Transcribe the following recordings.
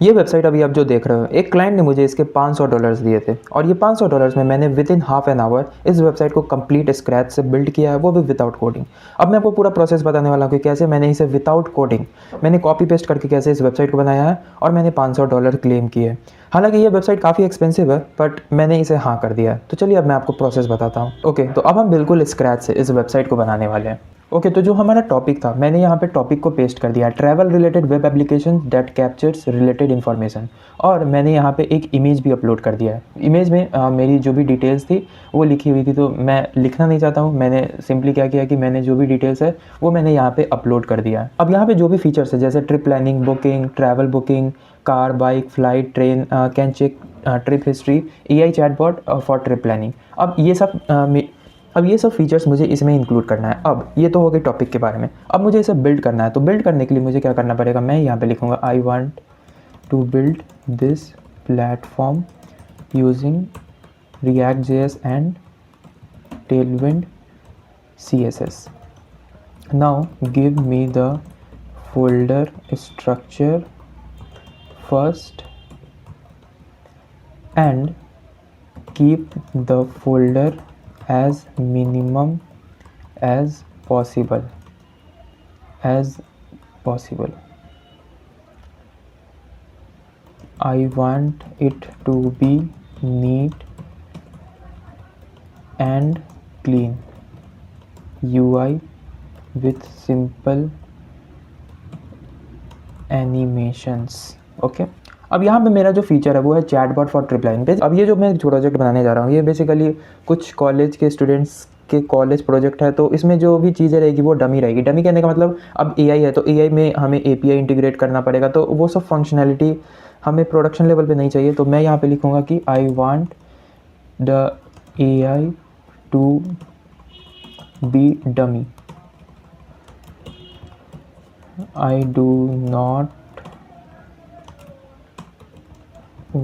ये वेबसाइट अभी आप जो देख रहे हो, एक क्लाइंट ने मुझे इसके $500 दिए थे और ये $500 में मैंने with in half an hour इस वेबसाइट को कंप्लीट स्क्रैच से बिल्ड किया है, वो भी विदाउट कोडिंग। अब मैं आपको पूरा प्रोसेस बताने वाला हूँ कि कैसे मैंने इसे विदाउट कोडिंग मैंने कॉपी पेस्ट करके कैसे इस वेबसाइट को बनाया है और मैंने $500 क्लेम किए। हालांकि ये वेबसाइट काफ़ी एक्सपेंसिव है बट मैंने इसे हाँ कर दिया है। तो चलिए अब मैं आपको प्रोसेस बताता हूँ। ओके, तो अब हम बिल्कुल स्क्रैच से इस वेबसाइट को बनाने वाले हैं। ओके, तो जो हमारा टॉपिक था, मैंने यहाँ पे टॉपिक को पेस्ट कर दिया, travel related web application that captures related information, और मैंने यहाँ पे एक इमेज भी अपलोड कर दिया है। इमेज में मेरी जो भी डिटेल्स थी वो लिखी हुई थी, तो मैं लिखना नहीं चाहता हूँ। मैंने सिंपली क्या किया कि मैंने जो भी डिटेल्स है वो मैंने यहाँ पे अपलोड कर दिया है। अब यहाँ पे जो भी फीचर्स है जैसे trip planning, booking, travel booking, car, bike, flight, train, can check trip history, AI chatbot for trip planning, अब ये सब फीचर्स मुझे इसमें इंक्लूड करना है। अब ये तो हो गई टॉपिक के बारे में। अब मुझे इसे बिल्ड करना है, तो बिल्ड करने के लिए मुझे क्या करना पड़ेगा, मैं यहाँ पे लिखूँगा I want to build this platform using React.js and Tailwind CSS. Now give me the folder structure first and keep the folder as minimum as possible. I want it to be neat and clean UI with simple animations. Okay, अब यहाँ पे मेरा जो feature है वो है chatbot for trip line पे। अब ये जो मैं प्रोजेक्ट बनाने जा रहा हूँ ये बेसिकली कुछ कॉलेज के स्टूडेंट्स के कॉलेज प्रोजेक्ट है, तो इसमें जो भी चीज़ें रहेगी वो डमी रहेगी। डमी कहने का मतलब अब AI है तो AI में हमें API इंटीग्रेट करना पड़ेगा, तो वो सब फंक्शनैलिटी हमें प्रोडक्शन लेवल पे नहीं चाहिए। तो मैं यहाँ पे लिखूँगा कि I want the AI to be dummy. I do not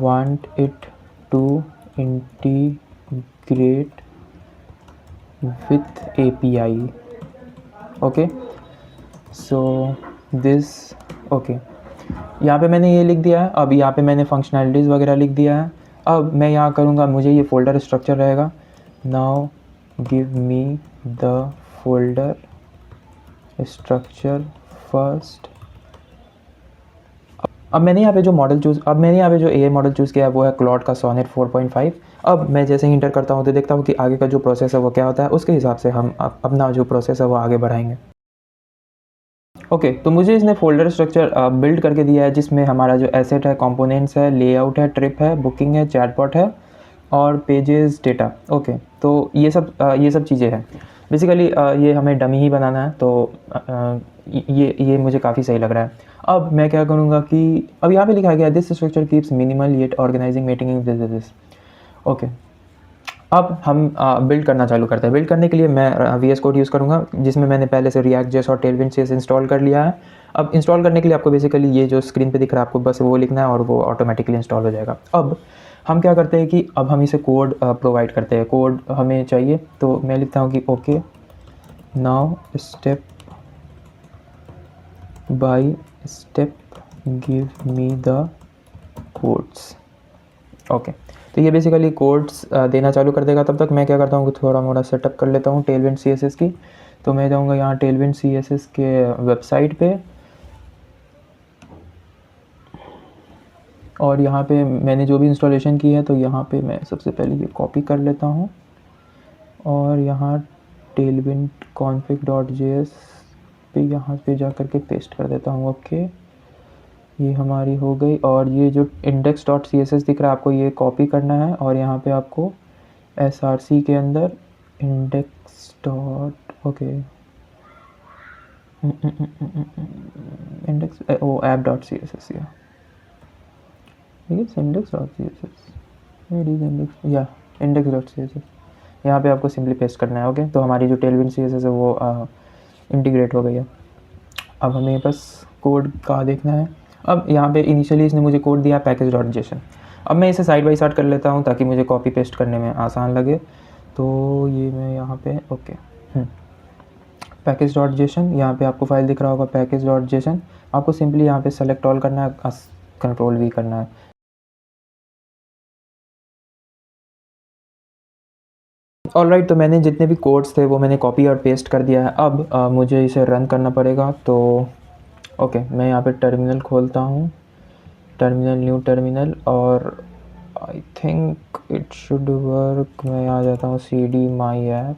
want it to integrate with API. Okay, so this okay, यहाँ पे मैंने ये लिख दिया है। अब यहाँ पे मैंने फंक्शनैलिटीज़ वगैरह लिख दिया है। अब मैं यहाँ करूँगा, मुझे ये फोल्डर स्ट्रक्चर रहेगा। Now give me the folder structure first. अब मैंने यहाँ पे जो AI मॉडल चूज़ किया है वो है क्लॉड का सोनेट 4.5। अब मैं जैसे ही इंटर करता हूँ तो देखता हूँ कि आगे का जो प्रोसेस है वो क्या होता है, उसके हिसाब से हम अपना जो प्रोसेस है वो आगे बढ़ाएंगे। ओके, तो मुझे इसने फोल्डर स्ट्रक्चर बिल्ड करके दिया है जिसमें हमारा जो एसेट है, कंपोनेंट्स है, लेआउट है, ट्रिप है, बुकिंग है, चैटबॉट है और पेजेस डेटा। ओके, तो ये सब चीज़ें हैं। बेसिकली ये हमें डमी ही बनाना है, तो ये मुझे काफ़ी सही लग रहा है। अब मैं क्या करूँगा कि अब यहाँ पे लिखा गया this structure keeps minimal yet organising meeting this. Okay, अब हम बिल्ड करना चालू करते हैं। बिल्ड करने के लिए मैं VS कोड यूज़ करूँगा जिसमें मैंने पहले से React.js और Tailwind CSS इंस्टॉल कर लिया है। अब इंस्टॉल करने के लिए आपको बेसिकली ये जो स्क्रीन पे दिख रहा है आपको बस वो लिखना है और वो ऑटोमेटिकली इंस्टॉल हो जाएगा। अब हम क्या करते हैं कि अब हम इसे कोड प्रोवाइड करते हैं। कोड हमें चाहिए तो मैं लिखता हूँ कि okay, now step by step give me the codes. Okay, तो ये बेसिकली कोड्स देना चालू कर देगा। तब तक मैं क्या करता हूँ कि थोड़ा मोड़ा सेटअप कर लेता हूँ टेलविंड CSS की। तो मैं जाऊँगा यहाँ टेलविंड CSS के वेबसाइट पे और यहाँ पे मैंने जो भी इंस्टॉलेशन की है तो यहाँ पे मैं सबसे पहले ये कॉपी कर लेता हूँ और यहाँ tailwind config.js पे यहाँ पे जा कर के पेस्ट कर देता हूँ। ओके, ये हमारी हो गई। और ये जो index.css दिख रहा है आपको ये कॉपी करना है और यहाँ पे आपको src के अंदर app.css index.css यहाँ पे आपको सिंपली पेस्ट करना है। ओके, तो हमारी जो टेलविंड CSS है वो इंटीग्रेट हो गई है। अब हमें बस कोड का देखना है। अब यहाँ पे इनिशियली इसने मुझे कोड दिया package.json। अब मैं इसे साइड बाय साइड कर लेता हूँ ताकि मुझे कॉपी पेस्ट करने में आसान लगे। तो ये मैं यहाँ पे ओके package.json, यहाँ पे आपको फाइल दिख रहा होगा package.json। आपको सिंपली यहाँ पे सेलेक्ट ऑल करना है कंट्रोल भी करना है। ऑलराइट, तो मैंने जितने भी कोड्स थे वो मैंने कॉपी और पेस्ट कर दिया है। अब मुझे इसे रन करना पड़ेगा। तो ओके, मैं यहाँ पे टर्मिनल खोलता हूँ, टर्मिनल, न्यू टर्मिनल, और I think it should work. मैं आ जाता हूँ C D my app,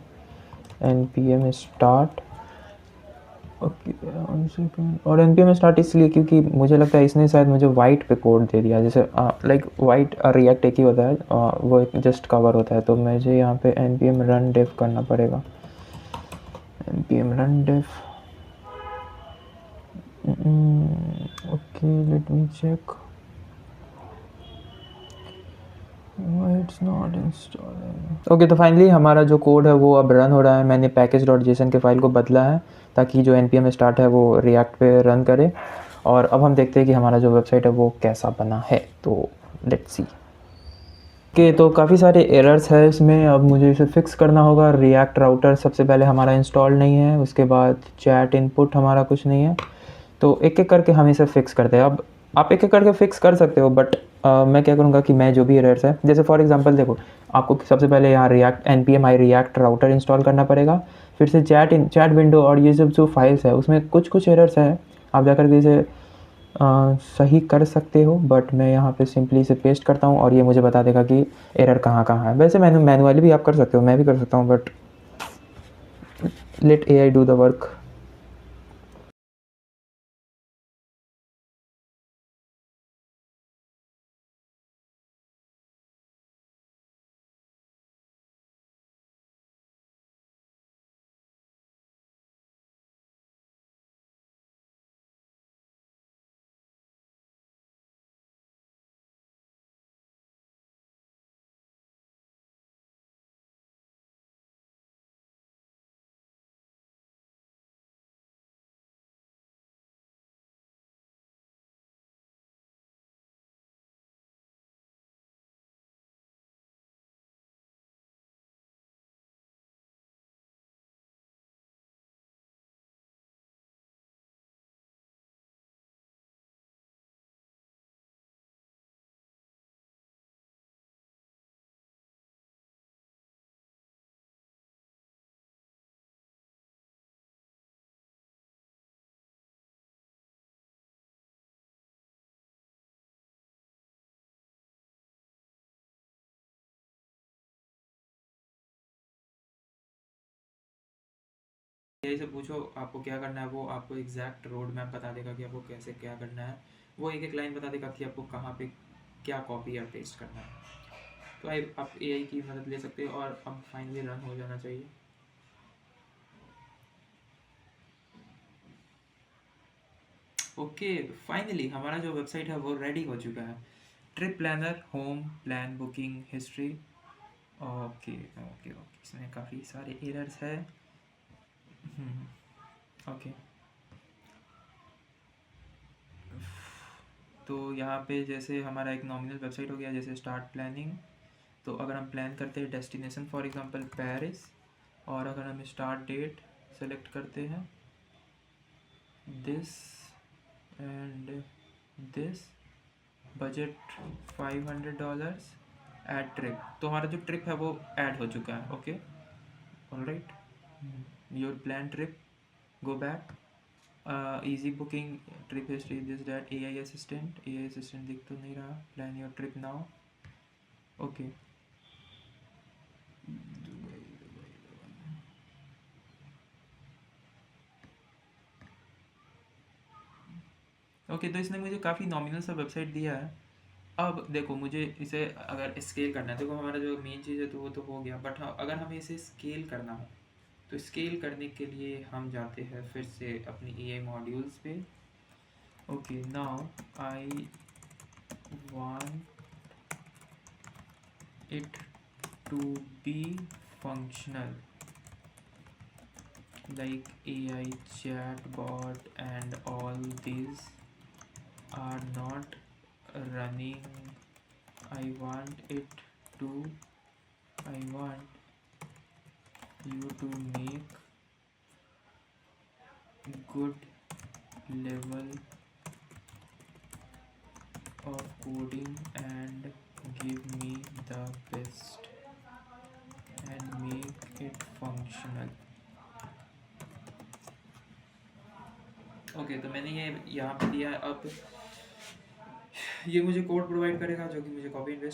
npm start. Okay, one second. और npm स्टार्ट इसलिए क्योंकि मुझे लगता है इसने शायद मुझे वाइट पे कोड दे दिया, जैसे लाइक वाइट और रिएक्ट एक ही होता है, वो एक जस्ट कवर होता है। तो मुझे यहाँ पे npm रन डेव करना पड़ेगा, npm run dev. Okay, let me check, it's not installing. ओके, तो फाइनली हमारा जो कोड है वो अब रन हो रहा है। मैंने पैकेज डॉट जेसन के फाइल को बदला है ताकि जो npm स्टार्ट है वो रिएक्ट पे रन करे। और अब हम देखते हैं कि हमारा जो वेबसाइट है वो कैसा बना है। तो लेट्स सी। ओके, तो काफ़ी सारे एरर्स है इसमें। अब मुझे इसे फिक्स करना होगा। रिएक्ट राउटर सबसे पहले हमारा इंस्टॉल नहीं है, उसके बाद चैट इनपुट हमारा कुछ नहीं है। तो एक एक करके हम इसे फिक्स करते हैं। अब आप एक एक करके फिक्स कर सकते हो, बट मैं क्या करूँगा कि मैं जो भी एरर्स है, जैसे फॉर एग्जांपल देखो, आपको सबसे पहले यहाँ react npm i react router install करना पड़ेगा। फिर से चैट विंडो और ये सब जो फाइल्स है उसमें कुछ कुछ एरर्स है, आप जाकर के इसे सही कर सकते हो। बट मैं यहाँ पे सिंपली इसे पेस्ट करता हूँ और ये मुझे बता देगा कि एरर कहाँ कहाँ है। वैसे मैनुअली भी आप कर सकते हो, मैं भी कर सकता हूँ, but let AI do the work. यही से पूछो आपको क्या करना है, वो आपको एग्जैक्ट रोड मैप बता देगा कि आपको कैसे क्या करना है। वो एक एक लाइन बता देगा कि आपको कहाँ पे क्या कॉपी या पेस्ट करना है। तो आप AI की मदद ले सकते हो और अब फाइनली रन हो जाना चाहिए। ओके, फाइनली हमारा जो वेबसाइट है वो रेडी हो चुका है। Trip planner, home, plan, booking history. Okay okay okay, इसमें काफ़ी सारे एरर्स है। ओके, तो यहाँ पे जैसे हमारा एक नॉमिनल वेबसाइट हो गया, जैसे स्टार्ट प्लानिंग। तो अगर हम प्लान करते हैं डेस्टिनेशन फॉर एग्जांपल पेरिस, और अगर हम स्टार्ट डेट सेलेक्ट करते हैं this and this, budget $500, add trip, तो हमारा जो ट्रिप है वो ऐड हो चुका है। Okay, alright, your plan trip, go back, easy booking, trip history, this that, A I assistant दिख तो नहीं रहा, plan your trip now. Okay, okay, तो इसने मुझे काफ़ी नॉमिनल सा वेबसाइट दिया है। अब देखो, मुझे इसे अगर स्केल करना है, देखो हमारा जो मेन चीज़ है तो वो तो हो गया, बट हाँ, अगर हमें इसे स्केल करना हो तो स्केल करने के लिए हम जाते हैं फिर से अपनी AI मॉड्यूल्स पे। Okay, now I want it to be functional, like AI chatbot and all these are not running. I want it to, I want you to make good level of coding and give me the best and make it functional. Okay, तो मैंने ये यहाँ पे दिया है। अब ये मुझे कोड प्रोवाइड करेगा जो कि मुझे कॉपी इन्वेस्ट